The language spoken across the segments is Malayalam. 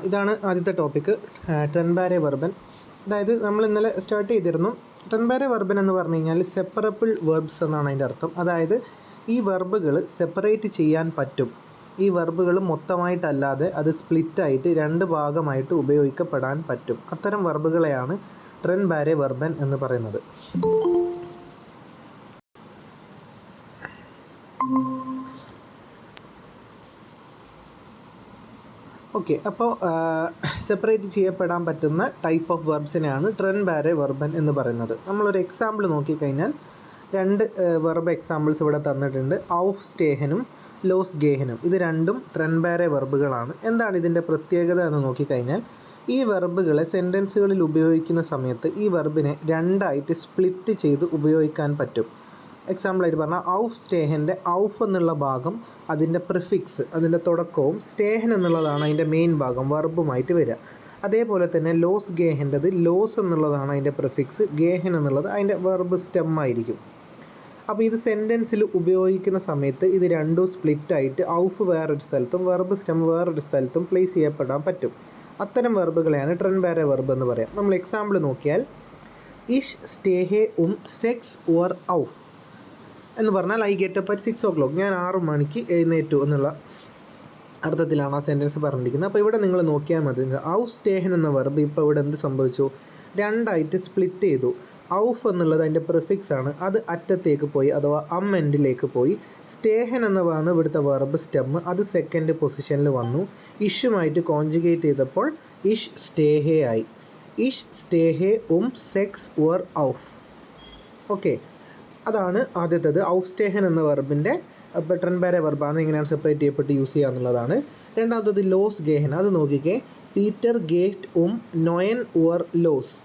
ഇതാണ് ആദ്യത്തെ ടോപ്പിക്ക്, ട്രെൻബാരെ വെർബൻ. അതായത് നമ്മൾ ഇന്നലെ സ്റ്റാർട്ട് ചെയ്തിരുന്നു. ട്രെൻബാരെ വെർബൻ എന്ന് പറഞ്ഞു കഴിഞ്ഞാൽ സെപ്പറബിൾ വെർബ്സ് എന്നാണ് അതിൻ്റെ അർത്ഥം. അതായത് ഈ വെർബുകൾ സെപ്പറേറ്റ് ചെയ്യാൻ പറ്റും. ഈ വെർബുകൾ മൊത്തമായിട്ടല്ലാതെ അത് സ്പ്ലിറ്റായിട്ട് രണ്ട് ഭാഗമായിട്ട് ഉപയോഗിക്കപ്പെടാൻ പറ്റും. അത്തരം വെർബുകളെയാണ് ട്രെൻബാരെ വെർബൻ എന്ന് പറയുന്നത്. ഓക്കെ, അപ്പോൾ സെപ്പറേറ്റ് ചെയ്യപ്പെടാൻ പറ്റുന്ന ടൈപ്പ് ഓഫ് വെർബ്സിനെയാണ് ട്രെൻബാരെ വെർബൻ എന്ന് പറയുന്നത്. നമ്മളൊരു എക്സാമ്പിൾ നോക്കിക്കഴിഞ്ഞാൽ രണ്ട് വെർബ് എക്സാമ്പിൾസ് ഇവിടെ തന്നിട്ടുണ്ട്. ഔഫ് സ്റ്റേഹനും ലോസ് ഗേഹനും. ഇത് രണ്ടും ട്രെൻബാരെ വെർബുകളാണ്. എന്താണ് ഇതിൻ്റെ പ്രത്യേകത എന്ന് നോക്കിക്കഴിഞ്ഞാൽ ഈ വെർബുകളെ സെൻറ്റൻസുകളിൽ ഉപയോഗിക്കുന്ന സമയത്ത് ഈ വെർബിനെ രണ്ടായിട്ട് സ്പ്ലിറ്റ് ചെയ്ത് ഉപയോഗിക്കാൻ പറ്റും. എക്സാമ്പിളായിട്ട് പറഞ്ഞാൽ ഔഫ് സ്റ്റേഹൻ്റെ ഔഫ് എന്നുള്ള ഭാഗം അതിൻ്റെ പ്രിഫിക്സ്, അതിൻ്റെ തുടക്കവും, സ്റ്റേഹൻ എന്നുള്ളതാണ് അതിൻ്റെ മെയിൻ ഭാഗം വെർബുമായിട്ട് വരിക. അതേപോലെ തന്നെ ലോസ് ഗേഹൻ്റെത് ലോസ് എന്നുള്ളതാണ് അതിൻ്റെ പ്രിഫിക്സ്, ഗേഹൻ എന്നുള്ളത് അതിൻ്റെ വെർബ് സ്റ്റെം ആയിരിക്കും. അപ്പോൾ ഇത് സെൻറ്റൻസിൽ ഉപയോഗിക്കുന്ന സമയത്ത് ഇത് രണ്ടും സ്പ്ലിറ്റായിട്ട് ഔഫ് വേറൊരു സ്ഥലത്തും വെർബ് സ്റ്റെം വേറൊരു സ്ഥലത്തും പ്ലേസ് ചെയ്യപ്പെടാൻ പറ്റും. അത്തരം വെർബുകളെയാണ് ട്രെൻബാരെ വെർബ് എന്ന് പറയാം. നമ്മൾ എക്സാമ്പിൾ നോക്കിയാൽ ഇഷ് സ്റ്റേഹെ സെക്സ് ഓർ ഔഫ് എന്ന് പറഞ്ഞാൽ I get up at 6 o'clock. ഞാൻ 6 മണിക്ക് എഴുന്നേറ്റു എന്നുള്ള അർത്ഥത്തിലാണ് ആ സെൻറ്റൻസ് പറഞ്ഞിരിക്കുന്നത്. അപ്പോൾ ഇവിടെ നിങ്ങൾ നോക്കിയാൽ മതി, ഔഫ് സ്റ്റേഹൻ എന്ന വെർബ് ഇപ്പോൾ ഇവിടെ എന്ത് സംഭവിച്ചു, രണ്ടായിട്ട് സ്പ്ലിറ്റ് ചെയ്തു. ഔഫ് എന്നുള്ളത് അതിൻ്റെ പ്രിഫിക്സ് ആണ്, അത് അറ്റത്തേക്ക് പോയി, അഥവാ എൻഡിലേക്ക് പോയി. സ്റ്റേഹൻ എന്നതാണ് ഇവിടുത്തെ വെർബ് സ്റ്റെം, അത് സെക്കൻഡ് പൊസിഷനിൽ വന്നു. ഇഷുമായിട്ട് കോൺജുഗേറ്റ് ചെയ്തപ്പോൾ ഇഷ് സ്റ്റേഹെ ആയി. ഇഷ് സ്റ്റേഹെ സെക്സ് ഓർ ഔഫ്. ഓക്കെ, അതാണ് ആദ്യത്തേത്. ഔഫ് സ്റ്റേഹൻ എന്ന വെർബിൻ്റെ ട്രെൻബാരെ വെർബാണ്, എങ്ങനെയാണ് സെപ്പറേറ്റ് ചെയ്യപ്പെട്ട് യൂസ് ചെയ്യുക എന്നുള്ളതാണ്. രണ്ടാമത്തത് ലോസ് ഗേഹൻ. അത് നോക്കിക്കേ, പീറ്റർ ഗേറ്റ് നോയൻ ഓർ ലോസ്.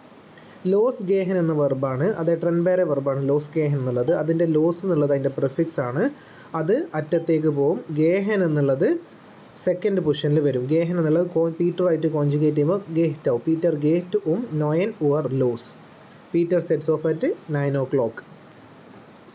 ലോസ് ഗേഹൻ എന്ന വെർബാണ്, അത് ട്രെൻബാരെ വെർബാണ് ലോസ് ഗേഹൻ എന്നുള്ളത്. അതിൻ്റെ ലോസ് എന്നുള്ളത് അതിൻ്റെ പ്രിഫിക്സ് ആണ്, അത് അറ്റത്തേക്ക് പോവും. ഗേഹൻ എന്നുള്ളത് സെക്കൻഡ് പൊസിഷനിൽ വരും. ഗേഹൻ എന്നുള്ളത് പീറ്ററായിട്ട് കോൺജുഗേറ്റ് ചെയ്യുമ്പോൾ ഗേറ്റ് ആവും. പീറ്റർ ഗേറ്റ് നോയൻ ഓർ ലോസ്. Peter sets off at 9 o'clock.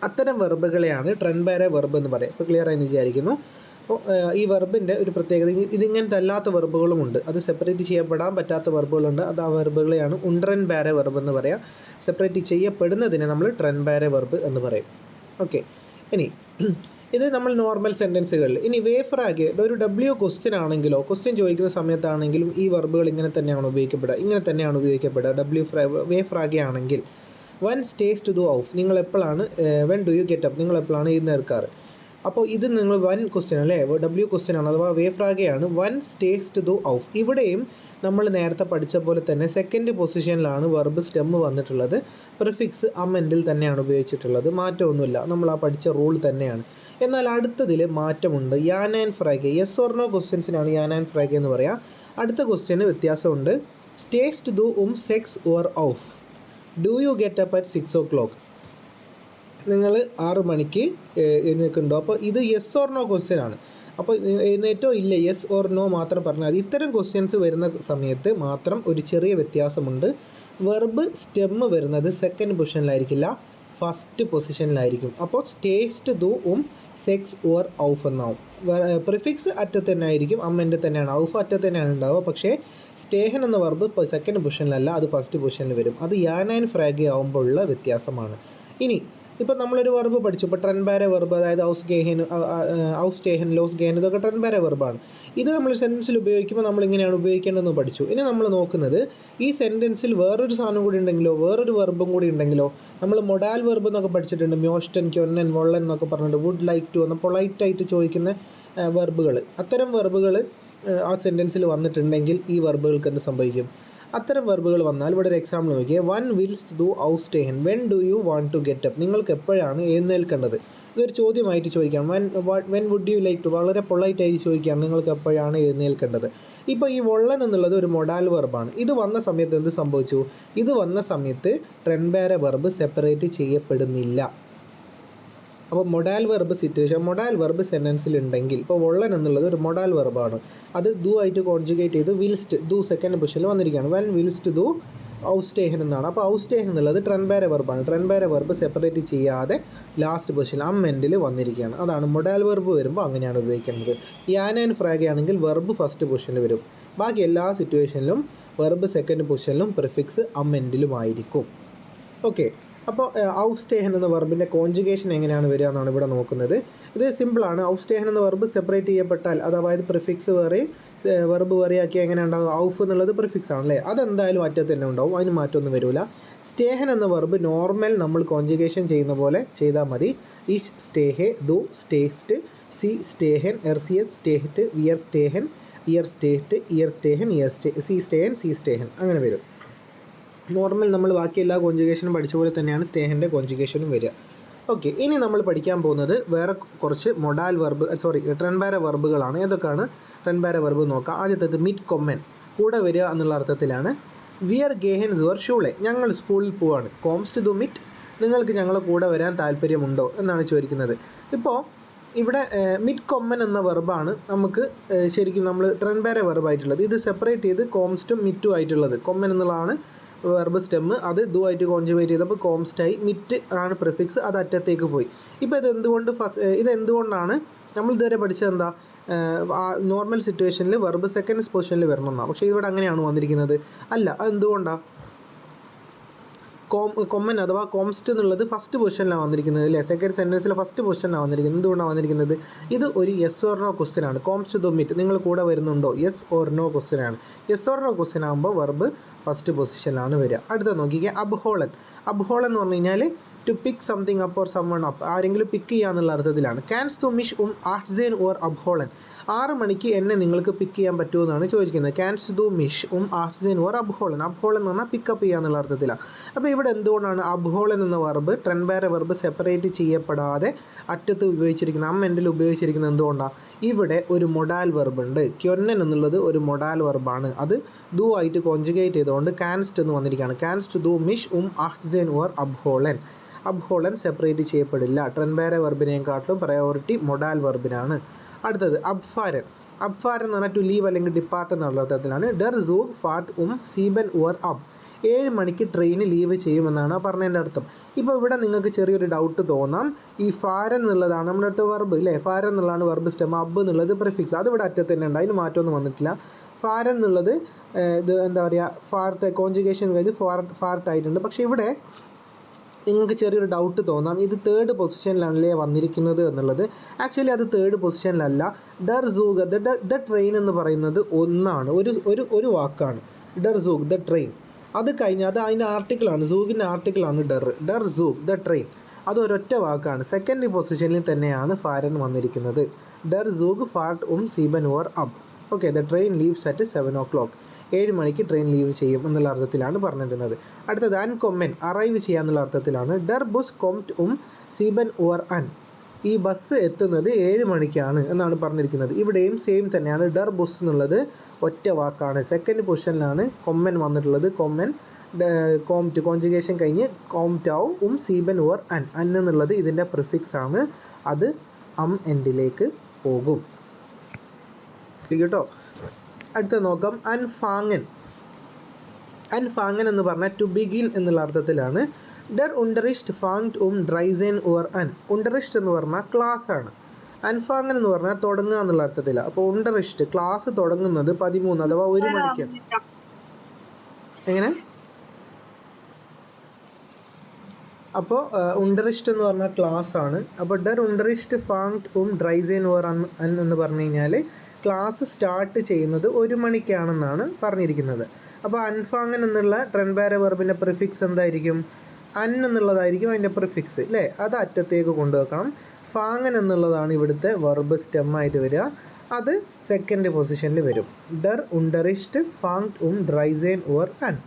അത്തരം വെർബുകളെയാണ് ട്രെൻബാരെ വെർബ് എന്ന് പറയുക. ഇപ്പോൾ ക്ലിയർ ആയെന്ന് വിചാരിക്കുന്നു. അപ്പോൾ ഈ വെർബിൻ്റെ ഒരു പ്രത്യേകത, ഇതിങ്ങനത്തെ അല്ലാത്ത വെർബുകളുമുണ്ട്, അത് സെപ്പറേറ്റ് ചെയ്യപ്പെടാൻ പറ്റാത്ത വെർബുകളുണ്ട്. അത് ആ വെർബുകളെയാണ് ട്രെൻബാരെ വെർബ് എന്ന് പറയുക. സെപ്പറേറ്റ് ചെയ്യപ്പെടുന്നതിനെ നമ്മൾ ട്രെൻബാരെ വെർബ് എന്ന് പറയും. ഓക്കെ, ഇനി ഇത് നമ്മൾ നോർമൽ സെൻറ്റൻസുകളിൽ. ഇനി വേഫ്രാഗ് ഒരു ക്വസ്റ്റ്യൻ ആണെങ്കിലോ, ക്വസ്റ്റ്യൻ ചോദിക്കുന്ന സമയത്താണെങ്കിലും ഈ വെർബുകൾ ഇങ്ങനെ തന്നെയാണ് ഉപയോഗിക്കപ്പെടുക. വേഫ്രാഗ് ആണെങ്കിൽ വൺ സ്റ്റേസ് ടു ഡു ഔഫ്, നിങ്ങൾ എപ്പോഴാണ്, when do you get up, നിങ്ങൾ എപ്പോഴാണ് എഴുന്നേൽക്കാറ്. അപ്പോൾ ഇത് നിങ്ങൾ വൺ ക്വസ്റ്റ്യൻ അല്ലേ, ക്വസ്റ്റ്യൻ ആണ്, അഥവാ വേഫ്രാഗയാണ്. വൺ സ്റ്റേസ് ടു ഡു ഔഫ്. ഇവിടെയും നമ്മൾ നേരത്തെ പഠിച്ച പോലെ തന്നെ സെക്കൻഡ് പൊസിഷനിലാണ് വെർബ് സ്റ്റെം വന്നിട്ടുള്ളത്. പ്രിഫിക്സ് എൻഡിൽ തന്നെയാണ് ഉപയോഗിച്ചിട്ടുള്ളത്, മാറ്റമൊന്നുമില്ല, നമ്മൾ ആ പഠിച്ച റൂൾ തന്നെയാണ്. എന്നാൽ അടുത്തതിൽ മാറ്റമുണ്ട്. യാൻ ആൻഡ് ഫ്രാഗെ, യെസ് ഓർ നോ ക്വസ്റ്റ്യൻസിനാണ് യാൻ ആൻഡ് ഫ്രാഗെ എന്ന് പറയാം. അടുത്ത ക്വസ്റ്റ്യന് വ്യത്യാസമുണ്ട്. സ്റ്റേസ് ടു ഡു സെക്സ് ഓർ ഔഫ്. Do you get up at 6 o'clock. നിങ്ങൾ 6 മണിക്ക് എഴുന്നേൽക്കുന്നുണ്ടോ. അപ്പോൾ ഇത് യെസ് ഓർ നോ ക്വസ്റ്റ്യൻ ആണ്. അപ്പോൾ എഴുന്നേറ്റോ ഇല്ല, യെസ് ഓർ നോ മാത്രം പറഞ്ഞാൽ മതി. ഇത്തരം ക്വസ്റ്റ്യൻസ് വരുന്ന സമയത്ത് മാത്രം ഒരു ചെറിയ വ്യത്യാസമുണ്ട്. വെർബ് സ്റ്റെം വരുന്നത് സെക്കൻഡ് പൊസിഷനിലായിരിക്കില്ല, ഫസ്റ്റ് പൊസിഷനിലായിരിക്കും. അപ്പോൾ സ്റ്റേസ് ടു ഡു സെക്സ് ഓർ ഔഫ് എന്നാവും. പ്രിഫിക്സ് അറ്റത്ത് തന്നെ ആയിരിക്കും, എൻഡ് തന്നെയാണ്, ഔഫ് അറ്റത്ത് തന്നെയാണ് ഉണ്ടാവുക. പക്ഷേ സ്റ്റേഹൻ എന്ന വെർബ് ഇപ്പോൾ സെക്കൻഡ് പൊസിഷനിലല്ല, അത് ഫസ്റ്റ് പൊസിഷനിൽ വരും. അത് യാൻ ആൻഡ് ഫ്രാഗെ ആകുമ്പോഴുള്ള വ്യത്യാസമാണ്. ഇനി ഇപ്പോൾ നമ്മളൊരു വെർബ് പഠിച്ചു, ഇപ്പോൾ ട്രെൻബാരെ വെർബ്, അതായത് ഔഫ് സ്റ്റേഹൻ, ലോസ് ഗേഹൻ, ഇതൊക്കെ ട്രെൻബാരെ വെർബാണ്. ഇത് നമ്മൾ സെൻറ്റൻസിൽ ഉപയോഗിക്കുമ്പോൾ നമ്മൾ ഇങ്ങനെയാണ് ഉപയോഗിക്കേണ്ടതെന്ന് പഠിച്ചു. ഇനി നമ്മൾ നോക്കുന്നത് ഈ സെൻറ്റൻസിൽ വേറൊരു സാധനം കൂടി ഉണ്ടെങ്കിലോ, വേറൊരു വെർബും കൂടി ഉണ്ടെങ്കിലോ. നമ്മൾ മൊഡാൽ വെർബ് എന്നൊക്കെ പഠിച്ചിട്ടുണ്ട്, മ്യോസ്റ്റൻ, ക്യൊന്നൻ, വൊള്ളൻ എന്നൊക്കെ പറഞ്ഞിട്ട്, വുഡ് ലൈക്ക് ടു എന്ന പൊളൈറ്റായിട്ട് ചോദിക്കുന്ന വെർബുകൾ. അത്തരം വെർബുകൾ ആ സെൻറ്റൻസിൽ വന്നിട്ടുണ്ടെങ്കിൽ ഈ വെർബുകൾക്ക് എന്ത് സംഭവിക്കും? അത്തരം വെർബുകൾ വന്നാൽ ഇവിടെ ഒരു എക്സാമ്പിൾ നോക്കിയാൽ, വൺ വിൽസ് ഡു ഔഫ് സ്റ്റേഹൻ, when do you want to get up, നിങ്ങൾക്ക് എപ്പോഴാണ് എഴുന്നേൽക്കേണ്ടത്. ഇതൊരു ചോദ്യമായിട്ട് ചോദിക്കാം. When would you like to, വളരെ പൊളൈറ്റായിട്ട് ചോദിക്കുകയാണ്, നിങ്ങൾക്ക് എപ്പോഴാണ് എഴുന്നേൽക്കേണ്ടത്. ഇപ്പോൾ ഈ വൊള്ളൻ എന്നുള്ളത് ഒരു മൊഡാൽ വെർബാണ്. ഇത് വന്ന സമയത്ത് എന്ത് സംഭവിച്ചു? ഇത് വന്ന സമയത്ത് ട്രെൻബാരെ വെർബ് സെപ്പറേറ്റ് ചെയ്യപ്പെടുന്നില്ല. അപ്പോൾ modal verb situation, modal verb സെൻറ്റൻസിൽ ഉണ്ടെങ്കിൽ, ഇപ്പോൾ വൊള്ളൻ എന്നുള്ളത് ഒരു മൊഡാൽ വെർബാണ്, അത് ഡു ആയിട്ട് കോൺജുഗേറ്റ് ചെയ്ത് വിൽസ്റ്റ്, ഡു സെക്കൻഡ് പൊസിഷനിൽ വന്നിരിക്കുകയാണ്. വെൻ വിൽസ്റ്റ് ഡു ഔസ്റ്റേഹൻ എന്നാണ്. അപ്പോൾ ഔസ്റ്റേഹൻ എന്നുള്ളത് ട്രെൻബാരെ വെർബാണ്. ട്രെൻബാരെ വെർബ് സെപ്പറേറ്റ് ചെയ്യാതെ ലാസ്റ്റ് പൊസിഷൻ അം എൻഡിൽ വന്നിരിക്കുകയാണ്. അതാണ് മൊഡാൽ വെർബ് വരുമ്പോൾ അങ്ങനെയാണ് ഉപയോഗിക്കേണ്ടത്. യാൻ ആൻഡ് ഫ്രാഗ് ആണെങ്കിൽ വെർബ് ഫസ്റ്റ് പൊസിഷനിൽ വരും. ബാക്കി എല്ലാ സിറ്റുവേഷനിലും വെർബ് സെക്കൻഡ് പൊസിഷനിലും പ്രിഫിക്സ് അം എൻഡിലുമായിരിക്കും. ഓക്കെ, അപ്പോൾ ഔസ്റ്റേഹൻ എന്ന വെർബിൻ്റെ കോൺജുഗേഷൻ എങ്ങനെയാണ് വരിക എന്നാണ് ഇവിടെ നോക്കുന്നത്. ഇത് സിമ്പിളാണ്. ഔസ്റ്റേഹൻ എന്ന വെർബ് സെപ്പറേറ്റ് ചെയ്യപ്പെട്ടാൽ, അതായത് പ്രിഫിക്സ് വേറെയും വെർബ് വേറെയാക്കി എങ്ങനെ ഉണ്ടാകും? ഔഫ് എന്നുള്ളത് പ്രിഫിക്സ് ആണല്ലേ, അതെന്തായാലും അറ്റത്ത് തന്നെ ഉണ്ടാവും, അതിന് മാറ്റമൊന്നും വരില്ല. സ്റ്റേഹൻ എന്ന വെർബ് നോർമൽ നമ്മൾ കോൺജുഗേഷൻ ചെയ്യുന്ന പോലെ ചെയ്താൽ മതി. ഇഷ് സ്റ്റേഹെ, ദു സ്റ്റേസ്റ്റ്, സി സ്റ്റേഹൻ, എർസിയസ് സ്റ്റേഹറ്റ്, വിയർ സ്റ്റേഹൻ, ഇയർ സ്റ്റേഹറ്റ്, ഇയർ സ്റ്റേഹൻ, ഇയർ സി സ്റ്റേഹൻ, സി സ്റ്റേഹൻ, അങ്ങനെ വരും. നോർമൽ നമ്മൾ ബാക്കി എല്ലാ കോൺജുഗേഷനും പഠിച്ച പോലെ തന്നെയാണ് സ്റ്റേഹൻ്റെ കോൺജുഗേഷനും വരിക. ഓക്കെ, ഇനി നമ്മൾ പഠിക്കാൻ പോകുന്നത് വേറെ കുറച്ച് മൊഡാൽ വെർബ് ട്രെൻബാരെ വെർബുകളാണ്. ഏതൊക്കെയാണ് ട്രെൻബാരെ വെർബ് നോക്കാം. ആദ്യത്തേത് മിറ്റ് കൊമ്മൻ, കൂടെ വരിക എന്നുള്ള അർത്ഥത്തിലാണ്. വിയർ ഗേഹൻ സുവർ ഷൂളെ, ഞങ്ങൾ സ്കൂളിൽ പോവാണ്. കോംസ്റ്റ് ദു മിറ്റ്, നിങ്ങൾക്ക് ഞങ്ങളെ കൂടെ വരാൻ താല്പര്യമുണ്ടോ എന്നാണ് ചോദിക്കുന്നത്. ഇപ്പോൾ ഇവിടെ മിറ്റ് കൊമ്മൻ എന്ന വെർബാണ് നമുക്ക് ശരിക്കും നമ്മൾ ട്രെൻബാരെ വെർബായിട്ടുള്ളത്. ഇത് സെപ്പറേറ്റ് ചെയ്ത് കോംസ്റ്റും മിറ്റും ആയിട്ടുള്ളത്. കൊമ്മൻ എന്നുള്ളതാണ് വെർബ് സ്റ്റെമ്മ്, അത് ദു ആയിട്ട് കോൺജുഗേറ്റ് ചെയ്തപ്പോൾ കോംസ്റ്റായി. മിറ്റ് ആണ് പ്രിഫിക്സ്, അത് അറ്റത്തേക്ക് പോയി. ഇപ്പോൾ ഇതെന്തുകൊണ്ടാണ് നമ്മൾ ഇതുവരെ പഠിച്ചത് എന്താ? നോർമൽ സിറ്റുവേഷനിൽ വെർബ് സെക്കൻഡ് പൊസിഷനിൽ വരണമെന്നാണ്. പക്ഷേ ഇവിടെ അങ്ങനെയാണ് വന്നിരിക്കുന്നത്. അല്ല, അതെന്തുകൊണ്ടാണ്? കൊമ്മൻ അഥവാ കോംസ്റ്റ് എന്നുള്ളത് ഫസ്റ്റ് പൊസിഷനിലാണ് വന്നിരിക്കുന്നത് അല്ലേ? സെക്കൻഡ് സെൻറ്റൻസിലെ ഫസ്റ്റ് പൊസിഷനിലാണ് വന്നിരിക്കുന്നത്. എന്തുകൊണ്ടാണ് വന്നിരിക്കുന്നത്? ഇത് ഒരു യെസ് ഓർ നോ ക്വസ്റ്റ്യൻ ആണ്. കോംസ്റ്റ് ദു മിറ്റ്, നിങ്ങൾ കൂടെ വരുന്നുണ്ടോ? യെസ് ഓർ നോ ക്വസ്റ്റ്യൻ ആണ്. യെസ് ഓർ നോ ക്വസ്റ്റ്യൻ ആകുമ്പോൾ വെർബ് ഫസ്റ്റ് പൊസിഷനിലാണ് വരിക. അടുത്ത നോക്കിക്കുക, അബ്ഹോളൻ. അബ്ഹോളൻ എന്ന് പറഞ്ഞു കഴിഞ്ഞാൽ to pick something up or someone up, ആരെങ്കിലും പിക്ക് ചെയ്യുക എന്നുള്ള അർത്ഥത്തിലാണ്. ക്യാൻസ് ടു മിഷ് ആഹ്സെൻ ഓർ അബ്ഹോളൻ, 6 മണിക്ക് എന്നെ നിങ്ങൾക്ക് പിക്ക് ചെയ്യാൻ പറ്റുമെന്നാണ് ചോദിക്കുന്നത്. ക്യാൻസ് ടു മിഷ് ആഹ്സെൻ ഓർ അബ്ഹോളൻ. അബ്ഹോളൻ എന്ന് പറഞ്ഞാൽ പിക്കപ്പ് ചെയ്യുക എന്നുള്ള അർത്ഥത്തിലാണ്. അപ്പോൾ ഇവിടെ എന്തുകൊണ്ടാണ് അബ്ഹോളൻ എന്ന വെർബ് ട്രെൻബാരെ വെർബ് സെപ്പറേറ്റ് ചെയ്യപ്പെടാതെ അറ്റത്ത് ഉപയോഗിച്ചിരിക്കുന്നത്, അം എൻഡിൽ ഉപയോഗിച്ചിരിക്കുന്നത്? എന്തുകൊണ്ടാണ്? ഇവിടെ ഒരു മൊഡാൽ വെർബ് ഉണ്ട്. ക്യൊന്നൻ എന്നുള്ളത് ഒരു മൊഡാൽ വെർബാണ്. അത് ദു ആയിട്ട് കോൺജുഗേറ്റ് ചെയ്തുകൊണ്ട് കാൻസ്റ്റ് എന്ന് വന്നിരിക്കുകയാണ്. കാൻസ്റ്റ് ദു മിഷ് ആഹ്സെൻ ഓർ അബ്ഹോളൻ. അബ്ഹോളൻ സെപ്പറേറ്റ് ചെയ്യപ്പെടില്ല. ട്രെൻബാരെ വെർബിനെക്കാട്ടിലും പ്രയോറിറ്റി മൊഡാൽ വെർബിനാണ്. അടുത്തത് അബ്ഫാരൻ. അബ്ഫാരൻ എന്ന് പറഞ്ഞാൽ ടു ലീവ് അല്ലെങ്കിൽ ഡിപ്പാർട്ട് എന്നുള്ള അർത്ഥത്തിലാണ്. ഡർ സൂഗ് ഫാട്ട് സീബൻ ഓർ അബ്, 7 മണിക്ക് ട്രെയിന് ലീവ് ചെയ്യുമെന്നാണ് പറഞ്ഞതിൻ്റെ അർത്ഥം. ഇപ്പോൾ ഇവിടെ നിങ്ങൾക്ക് ചെറിയൊരു ഡൗട്ട് തോന്നാം. ഈ ഫാരൻ എന്നുള്ളതാണ് നമ്മുടെ അടുത്ത വെർബ് അല്ലേ? ഫാരൻ എന്നുള്ളതാണ് വെർബ് സ്റ്റെം, അബ് എന്നുള്ളത് പ്രിഫിക്സ്. അത് ഇവിടെ അറ്റത്ത് തന്നെ ഉണ്ട്, അതിന് മാറ്റമൊന്നും വന്നിട്ടില്ല. ഫാരൻ എന്നുള്ളത് ഇത് എന്താ പറയുക, ഫാർട്ട് കോൺജുഗേഷൻ കഴിഞ്ഞ് ഫാർട്ട് ആയിട്ടുണ്ട്. പക്ഷേ ഇവിടെ നിങ്ങൾക്ക് ചെറിയൊരു ഡൗട്ട് തോന്നാം, ഇത് തേർഡ് പൊസിഷനിലാണല്ലേ വന്നിരിക്കുന്നത് എന്നുള്ളത്. ആക്ച്വലി അത് തേർഡ് പൊസിഷനിലല്ല. ഡർ സൂഗ്, ദ ട്രെയിൻ എന്ന് പറയുന്നത് ഒന്നാണ്, ഒരു വാക്കാണ്. ഡർ സൂഗ് ദ ട്രെയിൻ, അത് കഴിഞ്ഞാൽ അത് അതിൻ്റെ ആർട്ടിക്കിളാണ്, സൂഗിൻ്റെ ആർട്ടിക്കിളാണ് ഡർ സൂഗ് ദ ട്രെയിൻ, അത് ഒരൊറ്റ വാക്കാണ്. സെക്കൻഡ് പൊസിഷനിൽ തന്നെയാണ് ഫാരൻ വന്നിരിക്കുന്നത്. Darr സൂഗ് fart സീബൻ or Ab. Okay, the train leaves at 7 o'clock, 7 മണിക്ക് ട്രെയിൻ ലീവ് ചെയ്യും എന്നുള്ള അർത്ഥത്തിലാണ് പറഞ്ഞിരുന്നത്. അടുത്തത് അൻകൊമ്മൻ, അറൈവ് ചെയ്യുക എന്നുള്ള അർത്ഥത്തിലാണ്. ഡർ ബുസ് കൊംറ്റ് സീബൻ ഓർ അൻ, ഈ ബസ് എത്തുന്നത് 7 മണിക്കാണ് എന്നാണ് പറഞ്ഞിരിക്കുന്നത്. ഇവിടെയും സെയിം തന്നെയാണ്. ഡർ ബുസ് എന്നുള്ളത് ഒറ്റ വാക്കാണ്. സെക്കൻഡ് പൊസിഷനിലാണ് കൊമ്മൻ വന്നിട്ടുള്ളത്. കൊമ്മൻ കോംറ്റ് കോൺജുഗേഷൻ കഴിഞ്ഞ് കോംറ്റ് ആവും. സീബൻ ഓർ അൻ എന്നുള്ളത് ഇതിൻ്റെ പ്രിഫിക്സ് ആണ്. അത് അം എൻഡിലേക്ക് പോകും. കേട്ടോ. അടുത്ത നോക്കാം, അൻഫാങ്ങൻ. അൻഫാങ്ങൻ എന്ന് പറഞ്ഞാൽ ടു ബിഗിൻ എന്നുള്ള അർത്ഥത്തിലാണ്. ഡർ ഉണ്ടറിസ്റ്റ് ഫാങ്ഡ് ഡ്രൈസെൻ ഓർ അൻ, ഉണ്ടറിസ്റ്റ് എന്ന് പറഞ്ഞാൽ ക്ലാസ് ആണ്. അൻഫാങ്ങൻ എന്ന് പറഞ്ഞാൽ തുടങ്ങുക എന്നുള്ള അർത്ഥത്തിലാണ്. അപ്പോൾ ഉണ്ടറിസ്റ്റ് ക്ലാസ് തുടങ്ങുന്നത് 13 അഥവാ 1 മണിക്കാണ്. എങ്ങനെ? അപ്പോൾ ഉണ്ടറിസ്റ്റ് എന്ന് പറഞ്ഞാൽ ക്ലാസ് ആണ്. അപ്പോൾ ഡർ ഉണ്ടറിസ്റ്റ് ഫാങ്ഡ് ഡ്രൈസെൻ ഓർ അൻ എന്ന് പറഞ്ഞു കഴിഞ്ഞാൽ ക്ലാസ് സ്റ്റാർട്ട് ചെയ്യുന്നത് 1 മണിക്കാണെന്നാണ് പറഞ്ഞിരിക്കുന്നത്. അപ്പോൾ അൻഫാങ്ങൻ എന്നുള്ള ട്രെൻബാരെ വെർബിൻ്റെ പ്രിഫിക്സ് എന്തായിരിക്കും? അൻ എന്നുള്ളതായിരിക്കും അതിൻ്റെ പ്രിഫിക്സ് അല്ലേ? അത് അറ്റത്തേക്ക് കൊണ്ടുവെക്കണം. ഫാങ്ങൻ എന്നുള്ളതാണ് ഇവിടുത്തെ വെർബ് സ്റ്റെമ്മായിട്ട് വരിക. അത് സെക്കൻഡ് പൊസിഷനിൽ വരും. ഡർ ഉണ്ടറിസ്റ്റ് ഫാങ്ഡ് ഡ്രൈസെൻ ഓർ അൻ.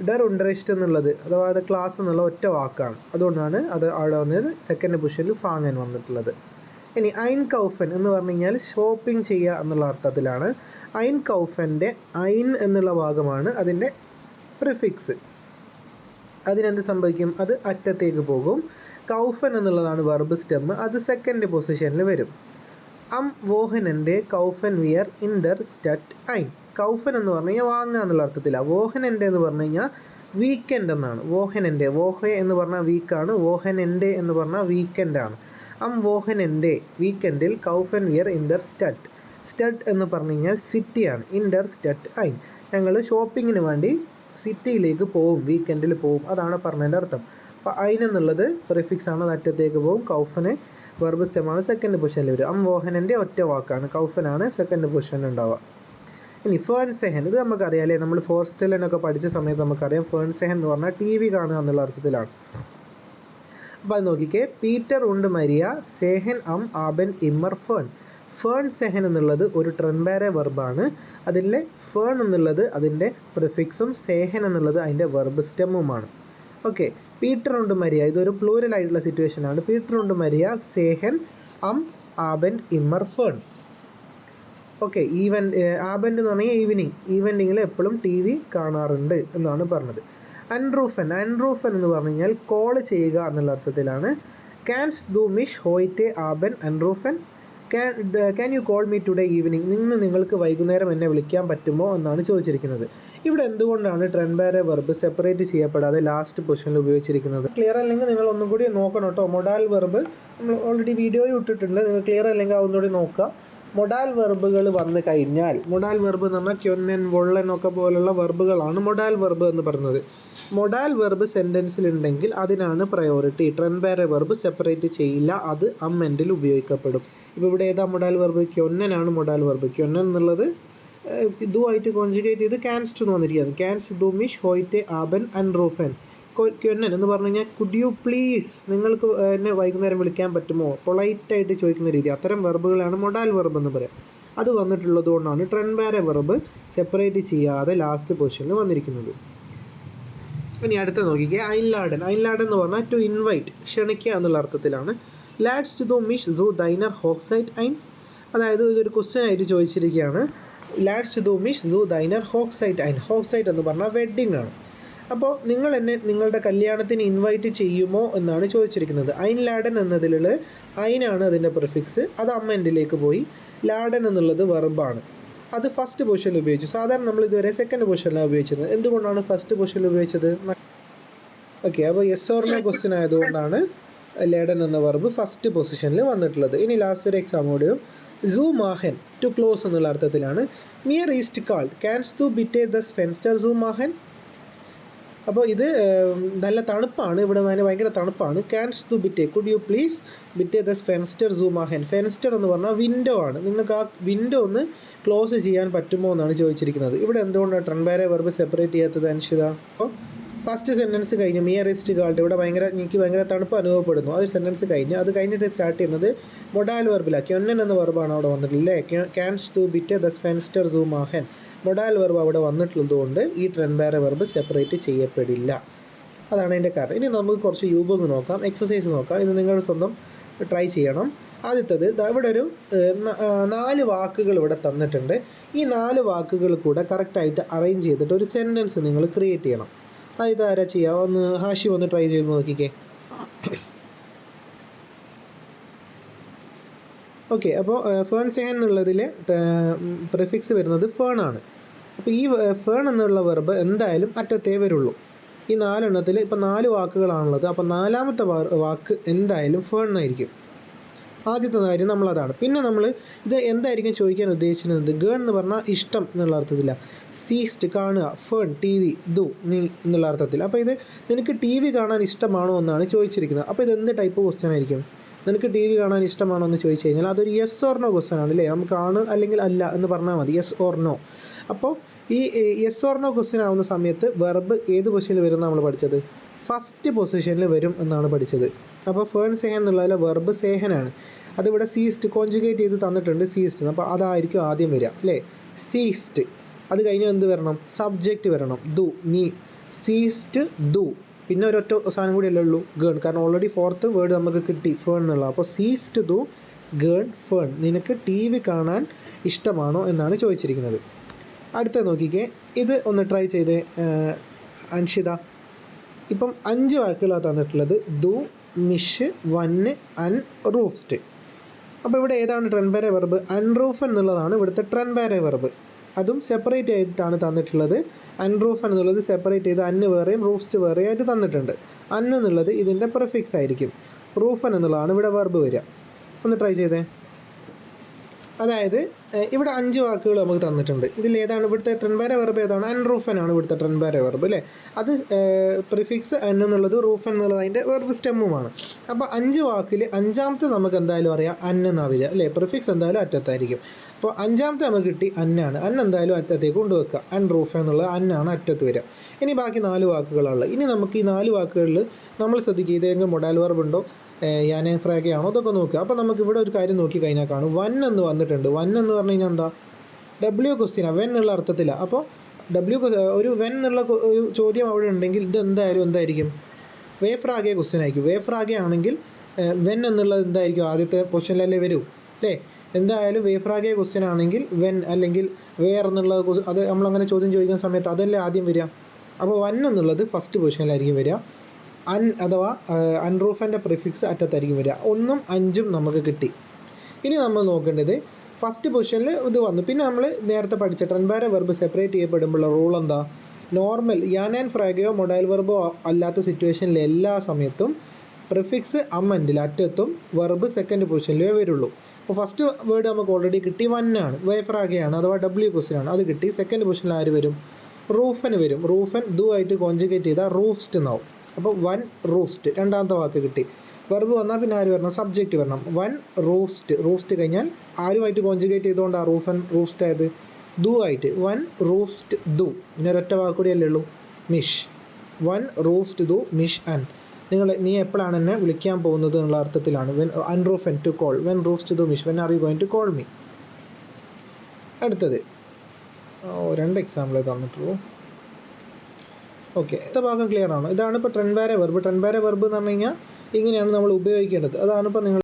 ഡർ ഉണ്ടറിസ്റ്റ് എന്നുള്ളത് അഥവാ അത് ക്ലാസ് എന്നുള്ള ഒറ്റ വാക്കാണ്. അതുകൊണ്ടാണ് അത് അവിടെ വന്നത് സെക്കൻഡ് പൊസിഷനിൽ ഫാങ്ങൻ വന്നിട്ടുള്ളത്. ഇനി ഐൻ കൗഫൻ എന്ന് പറഞ്ഞു കഴിഞ്ഞാൽ ഷോപ്പിംഗ് ചെയ്യുക എന്നുള്ള അർത്ഥത്തിലാണ്. ഐൻ കൗഫൻ്റെ ഐൻ എന്നുള്ള ഭാഗമാണ് അതിൻ്റെ പ്രിഫിക്സ്. അതിനെന്ത് സംഭവിക്കും? അത് അറ്റത്തേക്ക് പോകും. കൗഫൻ എന്നുള്ളതാണ് വെർബ് സ്റ്റെം, അത് സെക്കൻഡ് പൊസിഷനിൽ വരും. അം വോഹനൻ്റെ കൗഫൻ വിയർ ഇൻ ദർ സ്റ്ററ്റ് ഐൻ. കൗഫൻ എന്ന് പറഞ്ഞു കഴിഞ്ഞാൽ വാങ്ങുക എന്നുള്ള അർത്ഥത്തിലാണ്. വോഹനൻ്റെ എന്ന് പറഞ്ഞു കഴിഞ്ഞാൽ വീക്കെൻഡ് എന്നാണ്. വോഹനൻ്റെ, വോഹെ എന്ന് പറഞ്ഞാൽ വീക്കാണ്, വോഹനൻ്റെ എന്ന് പറഞ്ഞാൽ വീക്കെൻഡാണ്. വോഹനൻ്റെ വീക്കെൻഡിൽ കൗഫൻ വിയർ ഇൻ ദർ സ്റ്റഡ്. സ്റ്റഡ് എന്ന് പറഞ്ഞു കഴിഞ്ഞാൽ സിറ്റിയാണ്. ഇൻ ദർ സ്റ്റഡ് ഐൻ, ഞങ്ങൾ ഷോപ്പിങ്ങിന് വേണ്ടി സിറ്റിയിലേക്ക് പോവും, വീക്കെൻഡിൽ പോവും, അതാണ് പറഞ്ഞതിൻ്റെ അർത്ഥം. അപ്പോൾ ഐൻ എന്നുള്ളത് പ്രിഫിക്സ് ആണ്, അത് അറ്റത്തേക്ക് പോവും. കൗഫന് വെർബ് സ്റ്റെമാണ്, സെക്കൻഡ് പൊസിഷനിൽ വരും. വോഹനൻ്റെ ഒറ്റ വാക്കാണ്, കൗഫനാണ് സെക്കൻഡ് പൊസിഷനിൽ ഉണ്ടാവുക. ഇനി ഫേൺ സെഹൻ, ഇത് നമുക്കറിയാം അല്ലേ, നമ്മൾ ഫോർസ്റ്റലിനൊക്കെ പഠിച്ച സമയത്ത് നമുക്കറിയാം ഫേൺ സെഹൻ എന്ന് പറഞ്ഞാൽ ടി വി കാണുക എന്നുള്ള അർത്ഥത്തിലാണ്. അപ്പോൾ അത് നോക്കിക്കേ, പീറ്റർ ഉണ്ട് മരിയ സേഹൻ ആബൻ ഇമ്മർ ഫേൺ. ഫേൺ സെഹൻ എന്നുള്ളത് ഒരു ട്രെൻബാരെ വെർബാണ്. അതിലെ ഫേൺ എന്നുള്ളത് അതിൻ്റെ പ്രിഫിക്സും സേഹൻ എന്നുള്ളത് അതിൻ്റെ വെർബ് സ്റ്റെമ്മുമാണ്. ഓക്കെ, പീറ്റർ ഉണ്ട് മരിയ, ഇതൊരു പ്ലൂരൽ ആയിട്ടുള്ള സിറ്റുവേഷൻ ആണ്. പീറ്റർ ഉണ്ട് മരിയ സേഹൻ ആബൻ ഇമ്മർ ഫേൺ. ഓക്കെ, ആബൻഡ് എന്ന് പറഞ്ഞാൽ ഈവനിങ്ങിൽ എപ്പോഴും ടി വി കാണാറുണ്ട് എന്നാണ് പറഞ്ഞത്. അൻറൂഫൻ എന്ന് പറഞ്ഞു കഴിഞ്ഞാൽ കോൾ ചെയ്യുക എന്നുള്ള അർത്ഥത്തിലാണ്. ക്യാൻസ് ദു മിഷ് ഹോയിറ്റെ ആബൻ അൻറൂഫൻ, can you call me today evening, നിങ്ങൾക്ക് വൈകുന്നേരം എന്നെ വിളിക്കാൻ പറ്റുമോ എന്നാണ് ചോദിച്ചിരിക്കുന്നത്. ഇവിടെ എന്തുകൊണ്ടാണ് ട്രെൻബാരെ വെർബ് സെപ്പറേറ്റ് ചെയ്യപ്പെടാതെ ലാസ്റ്റ് പൊസിഷനിൽ ഉപയോഗിച്ചിരിക്കുന്നത്? ക്ലിയർ അല്ലെങ്കിൽ നിങ്ങൾ ഒന്നും കൂടി നോക്കണം കേട്ടോ. മൊഡാൽ വെർബ് നമ്മൾ ഓൾറെഡി വീഡിയോയിൽ ഇട്ടിട്ടുണ്ട്, നിങ്ങൾ ക്ലിയർ അല്ലെങ്കിൽ ഒന്നുകൂടി നോക്കുക. മൊഡാൽ വെർബുകൾ വന്നു കഴിഞ്ഞാൽ, മൊഡാൽ വെർബ് എന്ന് പറഞ്ഞാൽ ക്യൊന്നൻ വൊള്ളൻ ഒക്കെ പോലുള്ള വെർബുകളാണ് മൊഡാൽ വെർബ് എന്ന് പറയുന്നത്. മൊഡാൽ വെർബ് സെൻറ്റൻസിലുണ്ടെങ്കിൽ അതിനാണ് പ്രയോറിറ്റി. ട്രെൻബാരെ വെർബ് സെപ്പറേറ്റ് ചെയ്യില്ല, അത് എൻഡിൽ ഉപയോഗിക്കപ്പെടും. ഇപ്പോൾ ഇവിടെ ഏതാ മൊഡാൽ വെർബ്? ക്യൊന്നനാണ് മൊഡാൽ വെർബ്. ക്യൊന്നൻ എന്നുള്ളത് ദു ആയിട്ട് കോൺജുഗേറ്റ് ചെയ്ത് ക്യാൻസ്റ്റ് എന്ന് വന്നിരിക്കുകയാണ്. ക്യാൻസ് ദു മിഷ് ഹോയിറ്റെ ആബൻ അൻറൂഫൻ. ക്യൊന്നൻ എന്ന് പറഞ്ഞു കഴിഞ്ഞാൽ കുഡ് യു പ്ലീസ്, നിങ്ങൾക്ക് എന്നെ വൈകുന്നേരം വിളിക്കാൻ പറ്റുമോ, പൊളൈറ്റായിട്ട് ചോദിക്കുന്ന രീതി. അത്തരം വെർബുകളാണ് മൊഡാൽ വെർബ് എന്ന് പറയാം. അത് വന്നിട്ടുള്ളത് കൊണ്ടാണ് ട്രെൻബാരെ വെർബ് സെപ്പറേറ്റ് ചെയ്യാതെ ലാസ്റ്റ് പൊസിഷനിൽ വന്നിരിക്കുന്നത്. ഇനി അടുത്ത നോക്കിക്കേ, ഐൻലാഡൻ എന്ന് പറഞ്ഞാൽ ടു ഇൻവൈറ്റ്, ക്ഷണിക്കുക എന്നുള്ള അർത്ഥത്തിലാണ്. ലാഡ്സ് ദു മിഷ് സു ദൈനർ ഹോക്സൈറ്റ് ഐൻ, അതായത് ഇതൊരു ക്വസ്റ്റ്യൻ ആയിട്ട് ചോദിച്ചിരിക്കുകയാണ്. ലാഡ്സ് ദു മിഷ് സു ദൈനർ ഹോക്സൈറ്റ് ഐൻ. ഹോക്സൈറ്റ് എന്ന് പറഞ്ഞാൽ വെഡ്ഡിംഗ് ആണ്. അപ്പോൾ നിങ്ങൾ എന്നെ നിങ്ങളുടെ കല്യാണത്തിന് ഇൻവൈറ്റ് ചെയ്യുമോ എന്നാണ് ചോദിച്ചിരിക്കുന്നത്. ഐൻലാഡൻ എന്നതിലുള്ള ഐനാണ് അതിൻ്റെ പ്രിഫിക്സ്, അത് എൻഡിലേക്ക് പോയി. ലാഡൻ എന്നുള്ളത് വെർബാണ്, അത് ഫസ്റ്റ് പൊസിഷനിൽ ഉപയോഗിച്ചു. സാധാരണ നമ്മൾ ഇതുവരെ സെക്കൻഡ് പൊസിഷനിലാണ് ഉപയോഗിച്ചിരുന്നത്. എന്തുകൊണ്ടാണ് ഫസ്റ്റ് പൊസിഷനിൽ ഉപയോഗിച്ചത്? ഓക്കെ, അപ്പോൾ യെസ് ഓർ നോ ക്വസ്റ്റ്യൻ ആയതുകൊണ്ടാണ് ലേഡൻ എന്ന വെർബ് ഫസ്റ്റ് പൊസിഷനിൽ വന്നിട്ടുള്ളത്. ഇനി ലാസ്റ്റ് ഒരു എക്സാം കൂടിയും. സൂ മാഹൻ ടു ക്ലോസ് എന്നുള്ള അർത്ഥത്തിലാണ്. മിയർ ഈസ്റ്റ് കാൾഡ് ക്യാൻസ് ടു ബിറ്റേ ദസ് ഫെൻസ്റ്റർ സൂ മാഹൻ. അപ്പോൾ ഇത് നല്ല തണുപ്പാണ്, ഇവിടെ ഭയങ്കര തണുപ്പാണ്. ക്യാൻസ് ടു ബിറ്റേ, കുഡ് യു പ്ലീസ് ബിറ്റേ ദസ് ഫെൻസ്റ്റർ സൂ മാഹൻ. ഫെൻസ്റ്റർ എന്ന് പറഞ്ഞാൽ വിൻഡോ ആണ്. നിങ്ങൾക്ക് ആ വിൻഡോ ഒന്ന് ക്ലോസ് ചെയ്യാൻ പറ്റുമോ എന്നാണ് ചോദിച്ചിരിക്കുന്നത്. ഇവിടെ എന്തുകൊണ്ടാണ് ട്രെൻബാരെ വെർബ് സെപ്പറേറ്റ് ചെയ്യാത്തത് അൻഷിത? അപ്പോൾ ഫസ്റ്റ് സെൻറ്റൻസ് കഴിഞ്ഞ് മിയർ ഈസ്റ്റ് കാൾഡ്, ഇവിടെ എനിക്ക് ഭയങ്കര തണുപ്പ് അനുഭവപ്പെടുന്നു, അത് സെൻറ്റൻസ് കഴിഞ്ഞ് അത് കഴിഞ്ഞിട്ട് സ്റ്റാർട്ട് ചെയ്യുന്നത് മൊഡാൽ വെർബിലാണ്. ക്യൊന്നൻ എന്ന വെർബാണ് അവിടെ വന്നിട്ടില്ലേ. ക്യാൻസ് ടു ബിറ്റേ ദസ് ഫെൻസ്റ്റർ സൂ മാഹൻ, മൊഡാൽ വെർബ് അവിടെ വന്നിട്ടുള്ളത് കൊണ്ട് ഈ ട്രെൻബാരെ വെർബ് സെപ്പറേറ്റ് ചെയ്യപ്പെടില്ല. അതാണ് അതിൻ്റെ കാരണം. ഇനി നമുക്ക് കുറച്ച് യൂബിങ് നോക്കാം, എക്സസൈസ് നോക്കാം. ഇത് നിങ്ങൾ സ്വന്തം ട്രൈ ചെയ്യണം. ആദ്യത്തത് ഇവിടെ ഒരു 4 വാക്കുകൾ ഇവിടെ തന്നിട്ടുണ്ട്. ഈ 4 വാക്കുകൾ കൂടെ കറക്റ്റായിട്ട് അറേഞ്ച് ചെയ്തിട്ട് ഒരു സെൻറ്റൻസ് നിങ്ങൾ ക്രിയേറ്റ് ചെയ്യണം. ഇത് ആരാ ചെയ്യുക? ഒന്ന് ഹാഷിം ഒന്ന് ട്രൈ ചെയ്ത് നോക്കിക്കേ. ഓക്കെ, അപ്പോൾ ഫേൺ സെഹൻ എന്നുള്ളതിൽ പ്രിഫിക്സ് വരുന്നത് ഫേൺ ആണ്. അപ്പോൾ ഈ ഫേൺ എന്നുള്ള വെർബ് എന്തായാലും അറ്റത്തേ വരുള്ളൂ. ഈ 4 എണ്ണത്തിൽ ഇപ്പോൾ 4 വാക്കുകളാണുള്ളത്. അപ്പോൾ 4ാമത്തെ വാക്ക് എന്തായാലും ഫേൺ എന്നായിരിക്കും. ആദ്യത്തെ കാര്യം നമ്മളതാണ്. പിന്നെ നമ്മൾ ഇത് എന്തായിരിക്കും ചോദിക്കാൻ ഉദ്ദേശിക്കുന്നത്? ഗേൺ എന്ന് പറഞ്ഞാൽ ഇഷ്ടം എന്നുള്ള അർത്ഥത്തില്ല. സീസ്റ്റ് കാണുക, ഫേൺ ടി വി, ദു നീ എന്നുള്ള അർത്ഥത്തിൽ. അപ്പോൾ ഇത് നിനക്ക് ടി വി കാണാൻ ഇഷ്ടമാണോ എന്നാണ് ചോദിച്ചിരിക്കുന്നത്. അപ്പോൾ ഇത് എന്ത് ടൈപ്പ് ക്വസ്റ്റ്യൻ ആയിരിക്കും? നിനക്ക് ടി വി കാണാൻ ഇഷ്ടമാണോ എന്ന് ചോദിച്ചു കഴിഞ്ഞാൽ അതൊരു യെസ് ഓർ നോ ക്വസ്റ്റ്യൻ ആണ് അല്ലേ. നമുക്ക് ആണ് അല്ലെങ്കിൽ അല്ല എന്ന് പറഞ്ഞാൽ മതി, യെസ് ഓർ നോ. അപ്പോൾ ഈ യെസ് ഓർ നോ ക്വസ്റ്റ്യൻ ആവുന്ന സമയത്ത് വെർബ് ഏത് പൊസിഷനിൽ വരും നമ്മൾ പഠിച്ചത്? ഫസ്റ്റ് പൊസിഷനിൽ വരും എന്നാണ് പഠിച്ചത്. അപ്പോൾ ഫേൺ സെഹൻ എന്നുള്ളതിലെ വെർബ് സേഹനാണ്. അതിവിടെ സീസ്റ്റ് കോൺജുഗേറ്റ് ചെയ്ത് തന്നിട്ടുണ്ട്, സീസ്റ്റ്. അപ്പോൾ അതായിരിക്കും ആദ്യം വരിക അല്ലേ, സീസ്റ്റ്. അത് കഴിഞ്ഞ് എന്ത് വരണം? സബ്ജക്റ്റ് വരണം, ദു നീ. സീസ്റ്റ് ദു, പിന്നെ ഒരൊറ്റ സാധനം കൂടി അല്ലേ ഉള്ളൂ, ഗേൺ. കാരണം ഓൾറെഡി 4th വേർഡ് നമുക്ക് കിട്ടി, ഫേൺ എന്നുള്ള. അപ്പോൾ സീസ്റ്റ് ദു ഗേൺ ഫേൺ. നിനക്ക് ടി വി കാണാൻ ഇഷ്ടമാണോ എന്നാണ് ചോദിച്ചിരിക്കുന്നത്. അടുത്ത നോക്കിക്കേ, ഇത് ഒന്ന് ട്രൈ ചെയ്തേ അൻഷിത. ഇപ്പം 5 വാക്കുകളാണ് തന്നിട്ടുള്ളത്. ദു, മിഷ്, വന്ന്, അൻ, റൂഫ്സ്റ്റ്. അപ്പോൾ ഇവിടെ ഏതാണ് ട്രെൻബാരെ വെർബ്? അൻറൂഫൻ എന്നുള്ളതാണ് ഇവിടുത്തെ ട്രെൻബാരെ വെർബ്. അതും സെപ്പറേറ്റ് ചെയ്തിട്ടാണ് തന്നിട്ടുള്ളത്. അൺറൂഫൻ എന്നുള്ളത് സെപ്പറേറ്റ് ചെയ്ത് അന്ന് വേറെയും റൂഫ്സ്റ്റ് വേറെയും ആയിട്ട് തന്നിട്ടുണ്ട്. അന്ന് എന്നുള്ളത് ഇതിൻ്റെ പ്രിഫിക്സ് ആയിരിക്കും. റൂഫൻ എന്നുള്ളതാണ് ഇവിടെ വെർബ് വരിക. ഒന്ന് ട്രൈ ചെയ്തേ. അതായത് ഇവിടെ 5 വാക്കുകൾ നമുക്ക് തന്നിട്ടുണ്ട്. ഇതിൽ ഏതാണ് ഇവിടുത്തെ ട്രെൻബാര വെർബ്? ഏതാണ്? അൺറൂഫൻ ആണ് ഇവിടുത്തെ ട്രെൻബാര വെർബ് അല്ലേ. അത് പ്രിഫിക്സ് അൻ എന്നുള്ളത് റൂഫൻ എന്നുള്ളത് അതിൻ്റെ വെർബ് സ്റ്റെമ്മുമാണ്. അപ്പോൾ 5 വാക്കിൽ 5ാമത്തെ നമുക്ക് എന്തായാലും അറിയാം അൻ എന്നാണ് വരിക അല്ലേ. പ്രിഫിക്സ് എന്തായാലും അറ്റത്തായിരിക്കും. അപ്പോൾ 5ാമത്തെ നമുക്ക് കിട്ടി അന്നാണ്. അൻ എന്തായാലും അറ്റത്തേക്ക് കൊണ്ടുവെക്കുക. അൺറൂഫൻ എന്നുള്ളത് അന്നാണ് അറ്റത്ത് വരിക. ഇനി ബാക്കി 4 വാക്കുകളുള്ളത്. ഇനി നമുക്ക് ഈ 4 വാക്കുകളിൽ നമ്മൾ ശ്രദ്ധിക്കുക ഇതെങ്കിലും മൊഡാൽ വെർബ് ഉണ്ടോ, യാനേ ഫ്രാഗെ ആണോ, ഇതൊക്കെ നോക്കുക. അപ്പോൾ നമുക്ക് ഇവിടെ ഒരു കാര്യം നോക്കി കഴിഞ്ഞാൽ കാണും വൻ എന്ന് വന്നിട്ടുണ്ട്. വൻ എന്ന് പറഞ്ഞു കഴിഞ്ഞാൽ എന്താ? ഡബ്ല്യു ക്വസ്റ്റ്യനാണ്, വെൻ എന്നുള്ള അർത്ഥത്തിലാണ്. അപ്പോൾ ഒരു വെൻ എന്നുള്ള ഒരു ചോദ്യം അവിടെ ഉണ്ടെങ്കിൽ ഇത് എന്തായിരിക്കും? വേ ഫ്രാഗെ ക്വസ്റ്റ്യൻ ആയിരിക്കും. വേ ഫ്രാഗെ ആണെങ്കിൽ വെൻ എന്നുള്ളത് എന്തായിരിക്കും? ആദ്യത്തെ പൊസിഷനിലല്ലേ വരൂ അല്ലേ. എന്തായാലും വേ ഫ്രാഗെ ക്വസ്റ്റ്യൻ ആണെങ്കിൽ വെൻ അല്ലെങ്കിൽ വേർ എന്നുള്ള അത് നമ്മളങ്ങനെ ചോദ്യം ചോദിക്കുന്ന സമയത്ത് അതല്ലേ ആദ്യം വരിക. അപ്പോൾ വൻ എന്നുള്ളത് ഫസ്റ്റ് പൊസിഷനിലായിരിക്കും വരിക. അൻ അഥവാ അൺറൂഫൻ്റെ പ്രിഫിക്സ് അറ്റത്തായിരിക്കും വരിക. 1ഉം 5ഉം നമുക്ക് കിട്ടി. ഇനി നമ്മൾ നോക്കേണ്ടത് ഫസ്റ്റ് പൊസിഷനിൽ ഇത് വന്നു. പിന്നെ നമ്മൾ നേരത്തെ പഠിച്ച ട്രെൻബാര വെർബ് സെപ്പറേറ്റ് ചെയ്യപ്പെടുമ്പോഴുള്ള റൂൾ എന്താ? നോർമൽ യാൻ ആൻഡ് ഫ്രാഗയോ മൊഡൈൽ വെർബോ അല്ലാത്ത സിറ്റുവേഷനിൽ എല്ലാ സമയത്തും പ്രിഫിക്സ് അമ്മൻറ്റിൽ അറ്റത്തും വെർബ് സെക്കൻഡ് പൊസിഷനിലേ വരുള്ളൂ. അപ്പോൾ ഫസ്റ്റ് വേർഡ് നമുക്ക് ഓൾറെഡി കിട്ടി, വൻ ആണ്, വേ ഫ്രാഗയാണ് അഥവാ ഡബ്ല്യു ക്വസ്റ്റ്യൻ ആണ്, അത് കിട്ടി. സെക്കൻഡ് പൊസിഷനിൽ ആര് വരും? റൂഫൻ വരും. റൂഫൻ ദു ആയിട്ട് കോൺജുഗേറ്റ് ചെയ്താൽ റൂഫ്സ്റ്റ് എന്നാവും. അപ്പോൾ വൻ റൂഫ്സ്റ്റ് രണ്ടാമത്തെ വാക്ക് കിട്ടി. വെർബ് വന്നാൽ പിന്നെ ആര് വരണം? സബ്ജക്റ്റ് വരണം. വൻ റൂഫ്സ്റ്റ്. റൂഫ്സ്റ്റ് കഴിഞ്ഞാൽ ആരുമായിട്ട് കോൺജുഗേറ്റ് ചെയ്തുകൊണ്ടാണ് റൂഫ്സ്റ്റ് ആയത്? ദു ആയിട്ട്. വൻ റൂഫ്സ്റ്റ് ദു. പിന്നെ ഒരൊറ്റ വാക്ക് കൂടിയല്ലേ ഉള്ളൂ, മിഷ്. വൻ റൂഫ്സ്റ്റ് ദു മിഷ് അൻ. നീ എപ്പോഴാണ് എന്നെ വിളിക്കാൻ പോകുന്നത് എന്നുള്ള അർത്ഥത്തിലാണ്. വെൻ അൺറൂഫൻ ടു കോൾ. വെൻ റൂഫ്സ്റ്റ് ദു മിഷ്. When are you going to call me. അടുത്തത് 2 എക്സാമ്പിളേ തന്നിട്ടുള്ളൂ. ഓക്കെ, അടുത്ത ഭാഗം ക്ലിയർ ആണോ? ഇതാണ് ഇപ്പോൾ ട്രെൻബാര വെർബ്. ട്രെൻബാര വെർബ് എന്ന് പറഞ്ഞു കഴിഞ്ഞാൽ ഇങ്ങനെയാണ് നമ്മൾ ഉപയോഗിക്കേണ്ടത്. അതാണ് ഇപ്പോൾ നിങ്ങൾ